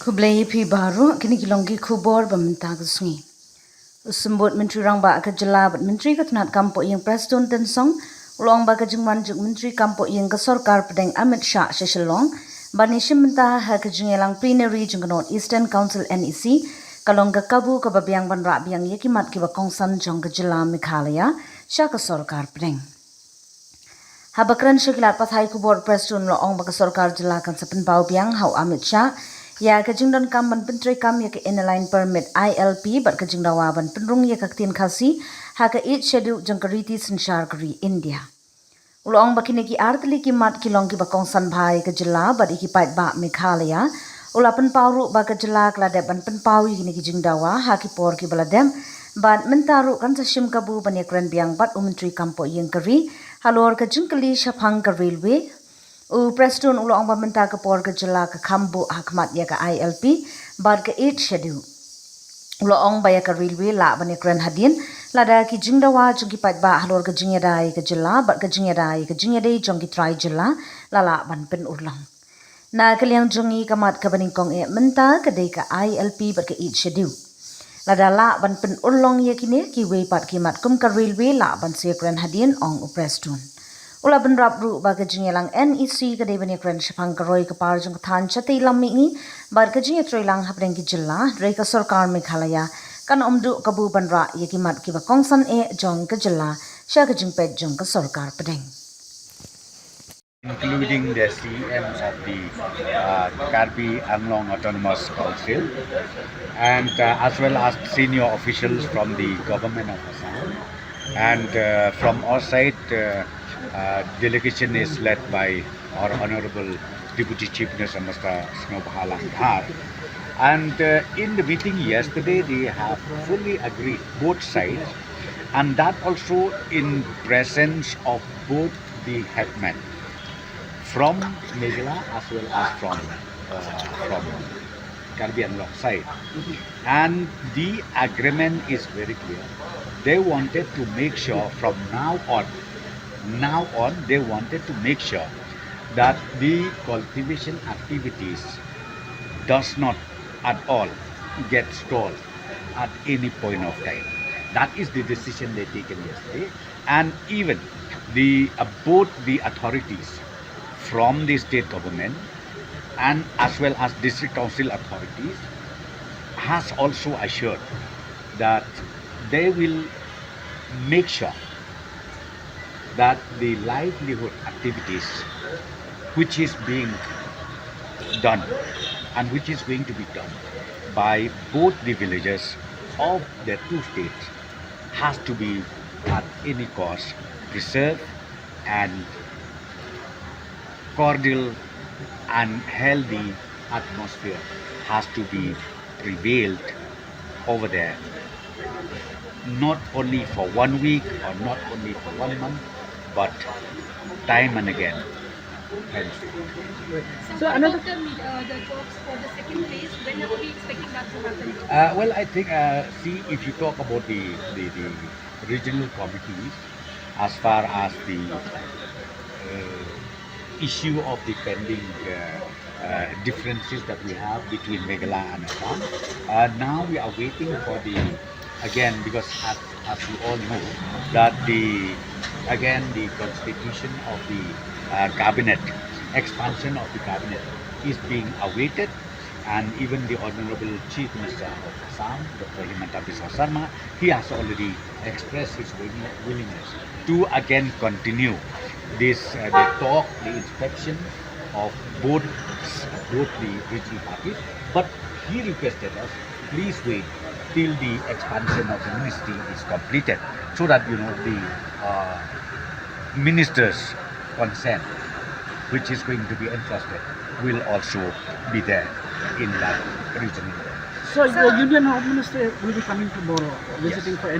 Kublai pi baru kini kilonggi kubor bamenta kusngi. Usumbut menteri rang ba ka jela bat menteri ka tunat kampo yang Prestone ten song ulong ba ka jingman juk menteri kampo yang ka sarkar pedeng Amit Shah Sheshelong bani shimenta ha ka jingelang plenary jung North Eastern Council NEC kalong ka kabu ka babiang ban ra biang yekimat ki ba kongsan jong ka jela Meghalaya sha ka sarkar pedeng. Habakran shikilat pathai kubor Prestone lo ong ba ka sarkar jela kan sapen pau biang hau Amit Shah ya kajing don kam ban pentri kam ya ke inline permit ILP bat kajing dawa ban penrung ya kaktin khasi ha ka it schedule jangkariti sanchar kari India ulong bakine ki artli ki mat ki long ki bakong san bhai ka jila bat iki pait ba Meghalaya ulapan pauru ba ka jila klade ban pen pawi kini ki jing dawa ha ki por ki baladem ban mentaru kan sashim kabu ban yakran biang bat umentri kampo yang kari halor ka jingkali shaphang ka railway Prestone ulo ang pamenta ka por ka jela ka kambu hakmat ya ka ILP bad ka 8 schedule ulo ang baya ka railway la ban ekran hadin lada ki jingdawa jungki pat ba halor ka jingyadai ka jela bad ka jingyadai jongki try jela lala ban pen urlang na kaliang jungi kamat ka baning kong menta ka dei ka ILP bad ka 8 schedule lada la ban pen urlong ya kini ki way pat ki mat kum ka railway la ban se ekran hadin ong Prestone Ula benrap ru baga jingelang NEC ka dei bani kran shapang karoi ka par jung than chati lammi ni bar ka jinge troilang hapreng ki jilla rei ka sarkar Meghalaya kan omdu kabu banra yeki mat ki ba kongsan jong ka jilla sha ka jing pet jong ka sarkar pedeng including the CM of the Karbi Anglong Autonomous Council and as well as senior officials from the government of Assam and from our side delegation is led by our Honorable Deputy Chief Minister Mr. Lapangap. And in the meeting yesterday, they have fully agreed, both sides, and that also in presence of both the headmen from Meghalaya as well as from Karbi Anglong side. And the agreement is very clear. They wanted to make sure from now on they wanted to make sure that the cultivation activities does not at all get stalled at any point of time. That is the decision they taken yesterday, and even the both the authorities from the state government and as well as district council authorities has also assured that they will make sure that the livelihood activities which is being done and which is going to be done by both the villagers of the two states has to be at any cost preserved and cordial and healthy atmosphere has to be prevailed over there, not only for 1 week or not only for 1 month, but time and again. So another the talks for the second phase, when are we expecting that to happen? Well, I think see, if you talk about the regional committees, as far as the issue of the pending differences that we have between Meghalaya and Assam, now we are waiting for the because as you all know that the constitution of the cabinet, expansion of the cabinet is being awaited, and even the Honorable Chief Minister of Assam, Dr. Himanta Biswa Sarma, he has already expressed his willingness to again continue this the inspection of both the regional parties, but he requested us, please wait till the expansion of the ministry is completed, so that the minister's consent, which is going to be entrusted, will also be there in that region. So your Union Home Minister will be coming tomorrow, visiting for any